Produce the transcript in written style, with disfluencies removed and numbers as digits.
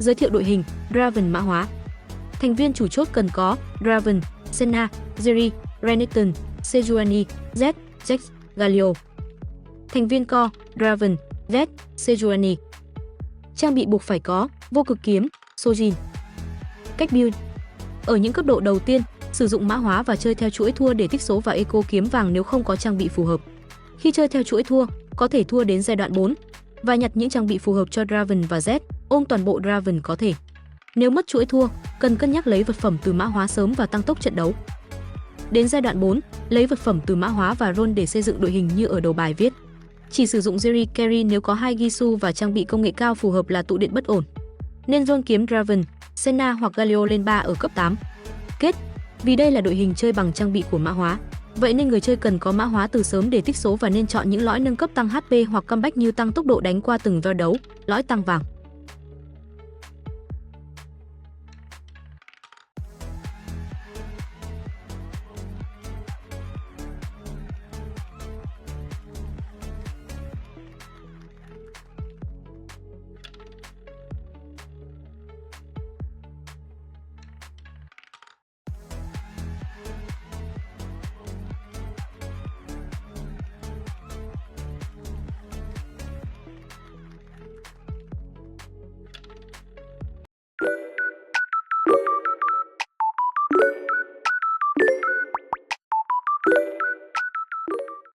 Giới thiệu đội hình, Draven mã hóa. Thành viên chủ chốt cần có Draven, Senna, Jerry, Renekton, Sejuani, Zed, Jax, Galio. Thành viên core, Draven, Zed, Sejuani. Trang bị buộc phải có vô cực kiếm, Sojin. Cách build. Ở những cấp độ đầu tiên, sử dụng mã hóa và chơi theo chuỗi thua để tích số và eco kiếm vàng nếu không có trang bị phù hợp. Khi chơi theo chuỗi thua, có thể thua đến giai đoạn 4 và nhặt những trang bị phù hợp cho Draven và Zed, ôm toàn bộ Draven có thể. Nếu mất chuỗi thua, cần cân nhắc lấy vật phẩm từ mã hóa sớm và tăng tốc trận đấu. Đến giai đoạn 4, lấy vật phẩm từ mã hóa và roll để xây dựng đội hình như ở đầu bài viết. Chỉ sử dụng Jerry carry nếu có 2 Gisu và trang bị công nghệ cao phù hợp là tụ điện bất ổn. Nên roll kiếm Draven, Senna hoặc Galio lên 3 ở cấp 8. Kết. Vì đây là đội hình chơi bằng trang bị của mã hóa, vậy nên người chơi cần có mã hóa từ sớm để tích số và nên chọn những lõi nâng cấp tăng HP hoặc comeback như tăng tốc độ đánh qua từng round đấu, lõi tăng vàng.